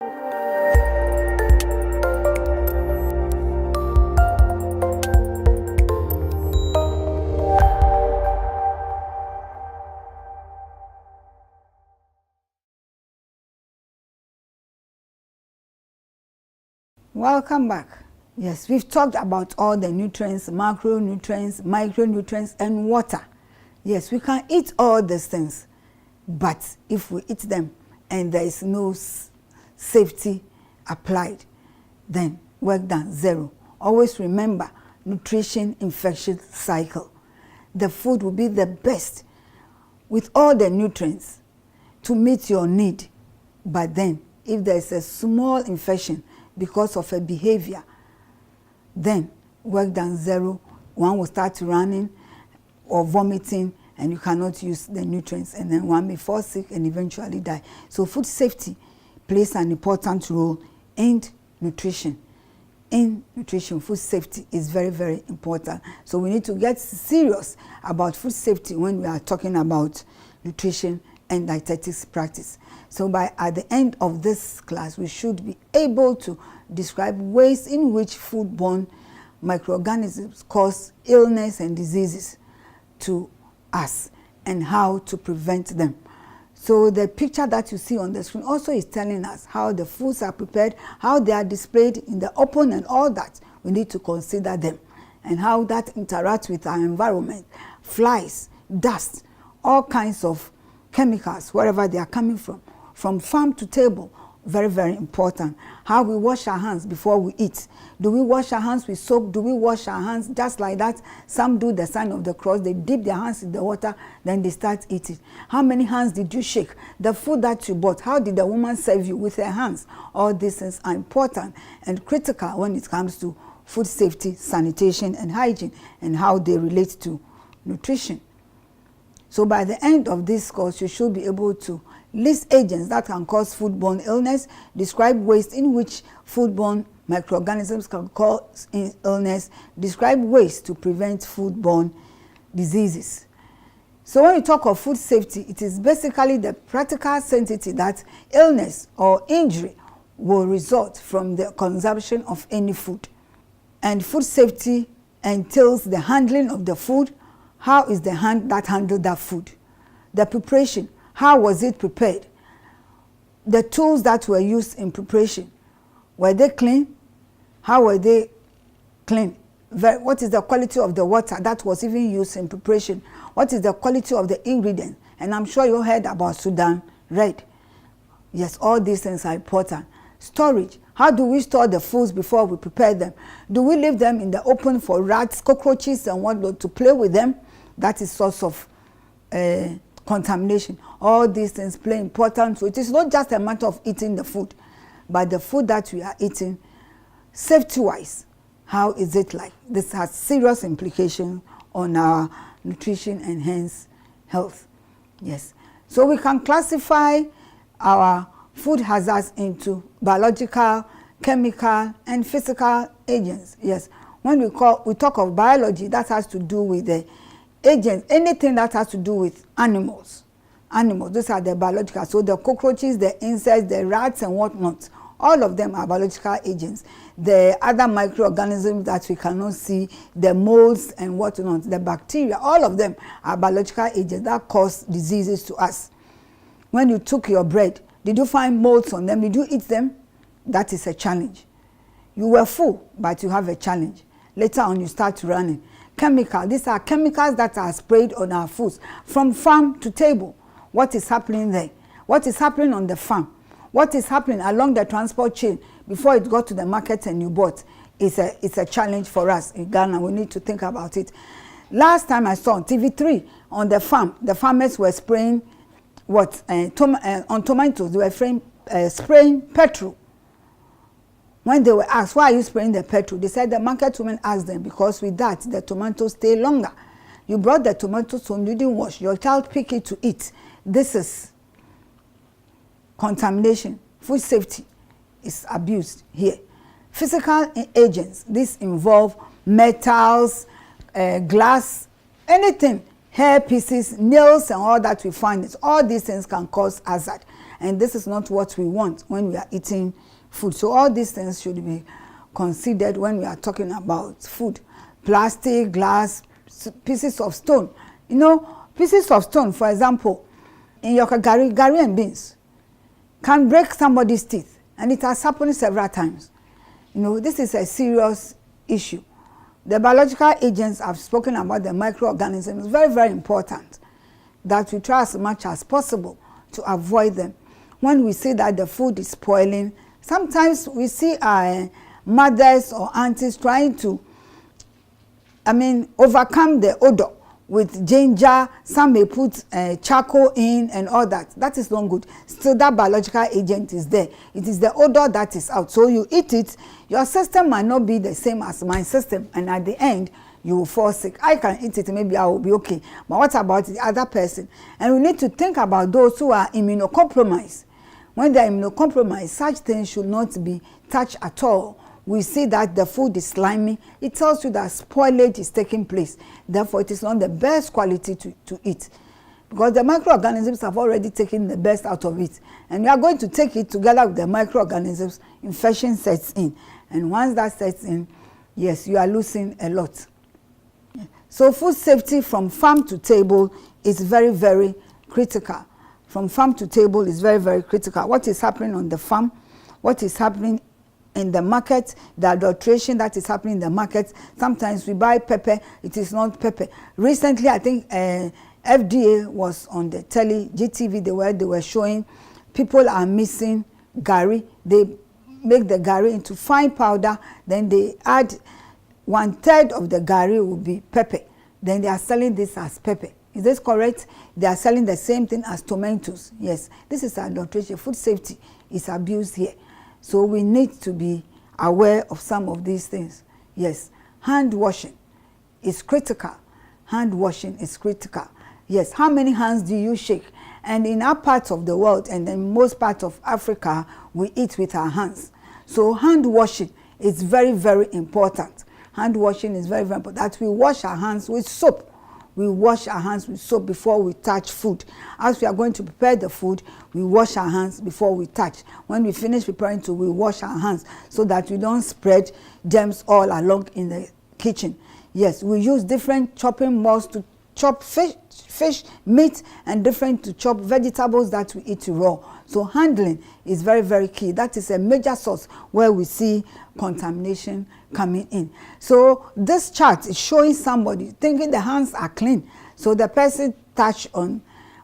Welcome back. Yes, we've talked about all the nutrients, macronutrients, micronutrients, and water. Yes, we can eat all these things, but if we eat them and there is no safety applied, then work done, zero. Always remember, nutrition infection cycle. The food will be the best with all the nutrients to meet your need, but then if there is a small infection because of a behavior, then work done, zero. One will start running or vomiting, and you cannot use the nutrients, and then one may fall sick and eventually die. So food safety plays an important role in nutrition. In nutrition, food safety is very, very important. So we need to get serious about food safety when we are talking about nutrition and dietetics practice. So at the end of this class, we should be able to describe ways in which foodborne microorganisms cause illness and diseases to us and how to prevent them. So the picture that you see on the screen also is telling us how the foods are prepared, how they are displayed in the open, and all that. We need to consider them and how that interacts with our environment, flies, dust, all kinds of chemicals, wherever they are coming from farm to table. Very, very important. How we wash our hands before we eat. Do we wash our hands with soap? Do we wash our hands just like that? Some do the sign of the cross. They dip their hands in the water, then they start eating. How many hands did you shake? The food that you bought, how did the woman serve you with her hands? All these things are important and critical when it comes to food safety, sanitation, and hygiene, and how they relate to nutrition. So by the end of this course, you should be able to list agents that can cause foodborne illness, describe ways in which foodborne microorganisms can cause illness, describe ways to prevent foodborne diseases. So when we talk of food safety, it is basically the practical certainty that illness or injury will result from the consumption of any food. And food safety entails the handling of the food. How is the hand that handled that food? The preparation. How was it prepared? The tools that were used in preparation, were they clean? How were they clean? What is the quality of the water that was even used in preparation? What is the quality of the ingredient? And I'm sure you heard about Sudan Red. Yes, all these things are important. Storage. How do we store the foods before we prepare them? Do we leave them in the open for rats, cockroaches, and whatnot to play with them? That is source of contamination. All these things play important. So it is not just a matter of eating the food, but the food that we are eating, safety-wise, how is it like? This has serious implications on our nutrition and hence health. Yes. So we can classify our food hazards into biological, chemical, and physical agents. Yes. When we talk of biology, that has to do with the agents, anything that has to do with animals. Animals, those are the biological. So the cockroaches, the insects, the rats, and whatnot, all of them are biological agents. The other microorganisms that we cannot see, the molds and whatnot, the bacteria, all of them are biological agents that cause diseases to us. When you took your bread, did you find molds on them? Did you eat them? That is a challenge. You were full, but you have a challenge. Later on, you start running. Chemical, these are chemicals that are sprayed on our foods from farm to table. What is happening there? What is happening on the farm? What is happening along the transport chain before it got to the market and you bought? It's a challenge for us in Ghana. We need to think about it. Last time I saw on TV3 on the farm, the farmers were spraying on tomatoes. They were spraying petrol. When they were asked, why are you spraying the petrol? They said the market woman asked them, because with that, the tomatoes stay longer. You brought the tomatoes home, you didn't wash. Your child picked it to eat. This is contamination. Food safety is abused here. Physical agents, these involve metals, glass, anything, hair pieces, nails, and all that we find. All these things can cause hazard. and this is not what we want when we are eating food. So all these things should be considered when we are talking about food. Plastic, glass, pieces of stone. You know, pieces of stone, for example, in your gari and beans, can break somebody's teeth, and it has happened several times. You know, this is a serious issue. The biological agents I've spoken about, the microorganisms, very, very important that we try as much as possible to avoid them. When we see that the food is spoiling, sometimes we see our mothers or aunties trying to, overcome the odor with ginger. Some may put charcoal in and all that. That is not good. Still, that biological agent is there. It is the odor that is out. So you eat it, your system might not be the same as my system, and at the end, you will fall sick. I can eat it, maybe I will be okay. But what about the other person? And we need to think about those who are immunocompromised. When they are immunocompromised, such things should not be touched at all. We see that the food is slimy. It tells you that spoilage is taking place. Therefore, it is not the best quality to eat, because the microorganisms have already taken the best out of it. And we are going to take it together with the microorganisms. Infection sets in. And once that sets in, yes, you are losing a lot. So food safety from farm to table is very, very critical. From farm to table is very, very critical. What is happening on the farm, what is happening in the market, the adulteration that is happening in the market. Sometimes we buy pepper, it is not pepper. Recently, I think FDA was on the GTV, they were showing people are missing gari. They make the gari into fine powder, then they add 1/3 of the gari will be pepper. Then they are selling this as pepper. Is this correct? They are selling the same thing as tomatoes. Yes, this is adulteration. Food safety is abused here. So we need to be aware of some of these things. Yes, hand washing is critical. Hand washing is critical. Yes, how many hands do you shake? And in our parts of the world, and in most parts of Africa, we eat with our hands. So hand washing is very, very important. Hand washing is very, very important. That we wash our hands with soap. We wash our hands with soap before we touch food. As we are going to prepare the food, we wash our hands before we touch. When we finish preparing we wash our hands so that we don't spread germs all along in the kitchen. Yes, we use different chopping boards to chop fish, meat, and different to chop vegetables that we eat raw. So handling is very, very key. That is a major source where we see contamination coming in. So this chart is showing somebody thinking the hands are clean. So the person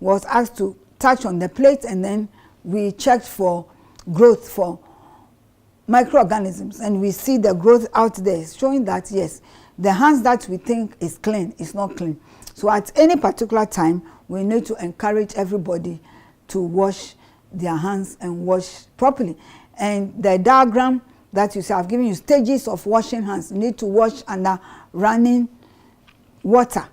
was asked to touch on the plate, and then we checked for growth for microorganisms, and we see the growth out there, showing that yes, the hands that we think is clean is not clean. So at any particular time, we need to encourage everybody to wash their hands and wash properly. And the diagram that you see, I've given you stages of washing hands. You need to wash under running water.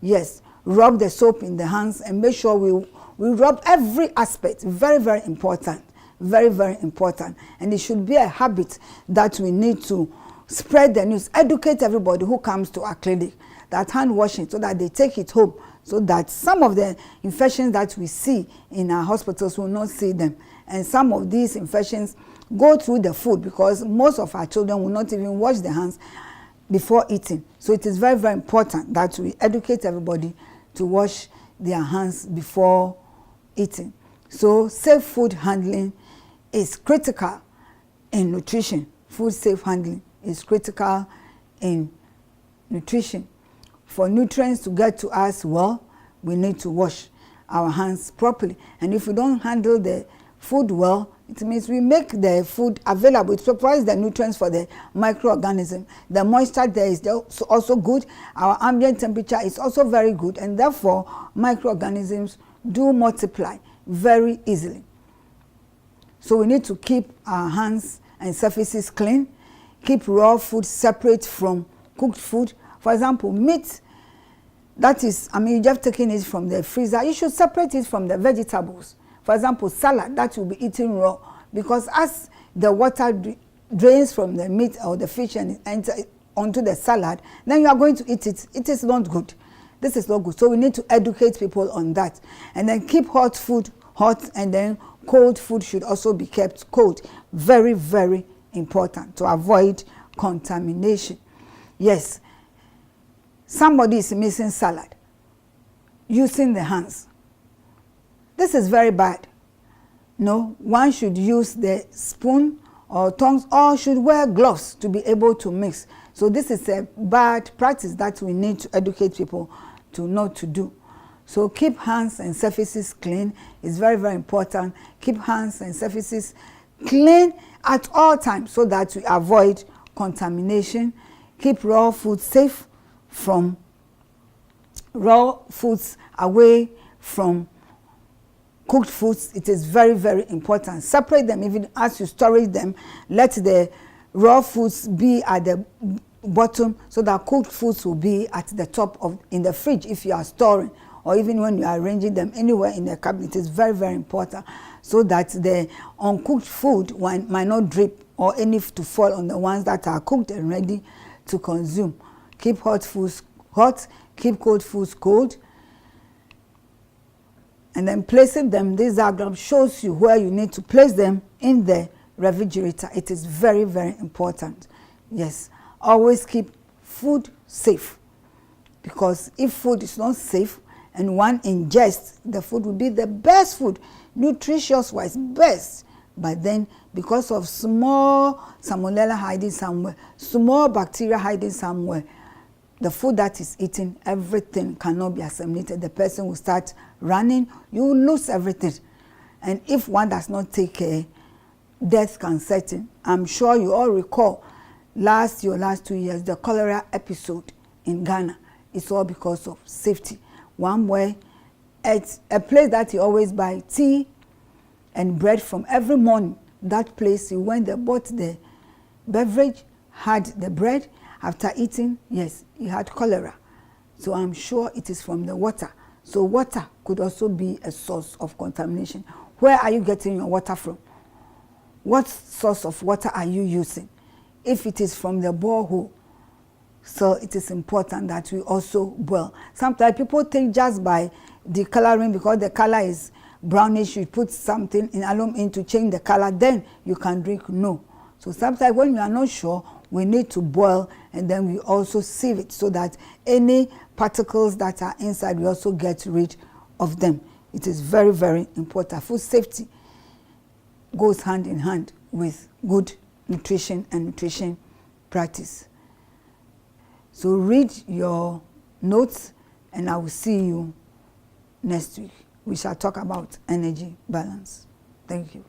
Yes, rub the soap in the hands and make sure we rub every aspect. Very, very important. Very, very important. And it should be a habit that we need to spread the news, educate everybody who comes to our clinic that hand washing, so that they take it home, so that some of the infections that we see in our hospitals will not see them. And some of these infections go through the food, because most of our children will not even wash their hands before eating. So it is very, very important that we educate everybody to wash their hands before eating. So safe food handling is critical in nutrition. Food safe handling is critical in nutrition. For nutrients to get to us well, we need to wash our hands properly. And if we don't handle the food well, it means we make the food available. It provides the nutrients for the microorganism. The moisture there is also good. Our ambient temperature is also very good, and therefore microorganisms do multiply very easily. So we need to keep our hands and surfaces clean, keep raw food separate from cooked food. For example, meat, that is, you just taking it from the freezer, you should separate it from the vegetables. For example, salad, that will be eaten raw, because as the water drains from the meat or the fish and enters onto the salad, then you are going to eat it. It is not good. This is not good. So we need to educate people on that. And then keep hot food hot, and then cold food should also be kept cold. Very, very important to avoid contamination. Yes, somebody is mixing salad using the hands. This is very bad. No, one should use the spoon or tongs, or should wear gloves to be able to mix. So this is a bad practice that we need to educate people to know to do. So keep hands and surfaces clean. It's very, very important. Keep hands and surfaces clean at all times so that we avoid contamination. Keep raw food safe from raw foods, away from cooked foods. It is very, very important. Separate them even as you store them. Let the raw foods be at the bottom so that cooked foods will be at the top of in the fridge if you are storing, or even when you are arranging them anywhere in the cabinet. It is very, very important so that the uncooked food might not drip or any to fall on the ones that are cooked and ready to consume. Keep hot foods hot, keep cold foods cold. And then placing them, this diagram shows you where you need to place them in the refrigerator. It is very, very important. Yes, always keep food safe, because if food is not safe and one ingests, the food will be the best food, nutritious wise, best. But then because of small salmonella hiding somewhere, small bacteria hiding somewhere, the food that is eaten, everything cannot be assimilated. The person will start running, you will lose everything. And if one does not take care, death can set in. I'm sure you all recall last 2 years, the cholera episode in Ghana. It's all because of safety. One way, at a place that you always buy tea and bread from every morning, that place you went there, bought the beverage, had the bread. After eating, yes, you had cholera. So I'm sure it is from the water. So water could also be a source of contamination. Where are you getting your water from? What source of water are you using? If it is from the borehole, so it is important that we also boil. Sometimes people think just by the coloring, because the color is brownish, you put something in aluminum to change the color, then you can drink. No. So sometimes when you are not sure, we need to boil, and then we also sieve it so that any particles that are inside, we also get rid of them. It is very, very important. Food safety goes hand in hand with good nutrition and nutrition practice. So read your notes, and I will see you next week. We shall talk about energy balance. Thank you.